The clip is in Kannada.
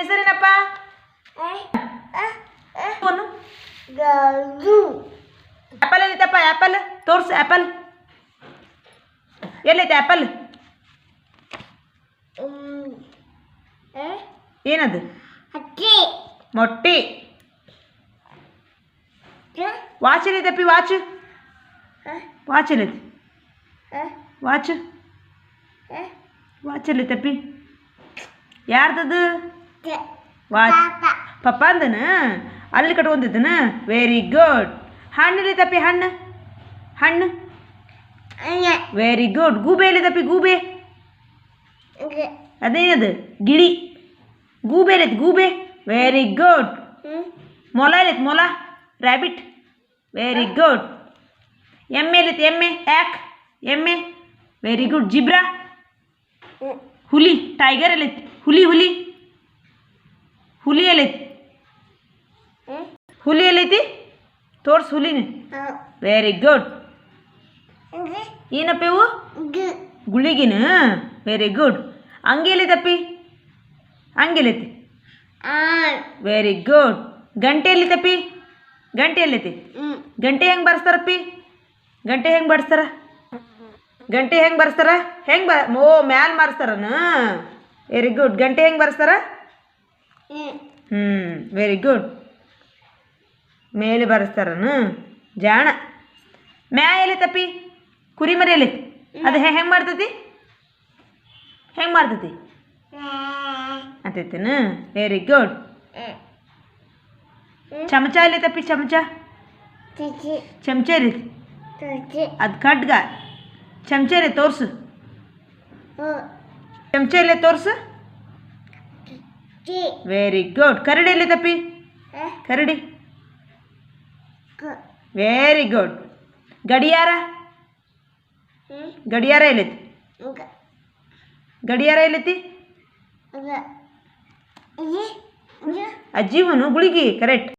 ಹೆಸರೇನಪ್ಪ? ಆ್ಯಪಲ್ ಎಲ್ಲಿತ್ತಪ್ಪ? ಆ್ಯಪಲ್ ತೋರ್ಸು. ಆ್ಯಪಲ್ ಎಲ್ಲೈತೆ? ಆ್ಯಪಲ್ ಏನದು? ಮೊಟ್ಟೆ. ವಾಚ್ ಎಲ್ಲೈತಪ್ಪಿ? ವಾಚ್ ವಾಚ್ ಎಲ್ಲೈತಿ? ವಾಚ್ ವಾಚ್ ಎಲ್ಲೈತಪ್ಪಿ? ಯಾರ್ದದು ವಾಚ್? ಪಪ್ಪ ಅಂದನ ಅಲ್ಲಿ ಕಟ್ಕೊಂತಿದ್ದನ. Very good. ಹಣ್ಣು ಎಲ್ಲೈತಪ್ಪಿ? ಹಣ್ಣು ಹಣ್ಣು ವೆರಿ ಗುಡ್. ಗೂಬೆ ಎಲ್ಲೈತಪ್ಪಿ? ಗೂಬೆ ಅದೇನದು? ಗಿಳಿ. ಗೂಬೆ ಎಲ್ಲೈತಿ? ಗೂಬೆ ವೆರಿ ಗುಡ್. ಮೊಲ ಎಲ್ಲೈತಿ? ಮೊಲ ರ್ಯಾಬಿಟ್ ವೆರಿ ಗುಡ್. ಎಮ್ಮೆ ಎಲ್ಲೈತಿ? ಎಮ್ಮೆ ಯಾಕ್? ಎಮ್ಮೆ ವೆರಿ ಗುಡ್. ಜಿಬ್ರಾ. ಹುಲಿ ಟೈಗರ್ ಎಲ್ಲೈತಿ? ಹುಲಿ ಹುಲಿ ಹುಲಿ ಎಲ್ಲೈತಿ? ಹುಲಿ ಎಲ್ಲೈತಿ? ತೋರ್ಸು ಹುಲಿನ. Very good. ಏನಪ್ಪ ಇವು? ಗುಳಿಗಿನ ವೆರಿ ಗುಡ್. ಅಂಗಿ ಎಲ್ಲೈತಪ್ಪಿ? ಅಂಗಿ ಎಲ್ಲೈತಿ? Very good. ಗಂಟೆ ಎಲ್ಲೈತಪ್ಪಿ? ಗಂಟೆ ಎಲ್ಲೈತಿ? ಗಂಟೆ ಹೆಂಗೆ ಬರ್ಸ್ತಾರಪ್ಪಿ? ಗಂಟೆ ಹೆಂಗೆ ಬಡಿಸ್ತಾರ? ಗಂಟೆ ಹೆಂಗೆ ಬರ್ಸ್ತಾರ? ಹೆಂಗೆ ಮ್ಯಾಲೆ ಮಾರಿಸ್ತಾರನ? Very good. ಗಂಟೆ ಹೆಂಗೆ ಬರ್ಸ್ತಾರ? Very good. ಮೇಲೆ ಬರೆಸ್ತಾರನ? ಜಾಣ. ಮ್ಯಾ ಎಲ್ಲೈತಪ್ಪಿ? ಕುರಿಮರಿ ಎಲ್ಲೈತಿ? ಅದು ಹೆಂಗೆ ಮಾಡ್ತೈತಿ? ಹೆಂಗೆ ಮಾಡ್ತೈತಿ ಅಂತೈತೇನ? Very good. ಚಮಚ ಎಲ್ಲೈತಪ್ಪಿ? ಚಮಚ ಚಮಚ ಎಲ್ಲೈತಿ? ಅದು ಖಡ್ಗ. ಚಮಚ ಎಲ್ಲೇ ತೋರ್ಸು. ಚಮಚ ಎಲ್ಲೇ ತೋರ್ಸು. Very good. ಕರಡಿ ಎಲ್ಲೈತಪ್ಪಿ? ಕರಡಿ ವೆರಿ ಗುಡ್. ಗಡಿಯಾರ? ಗಡಿಯಾರ ಎಲ್ಲೈತಿ? ಗಡಿಯಾರ ಎಲ್ಲೈತಿ? ಅಜ್ಜಿ ಹುನು ಗುಳಿಗಿ ಕರೆಕ್ಟ್.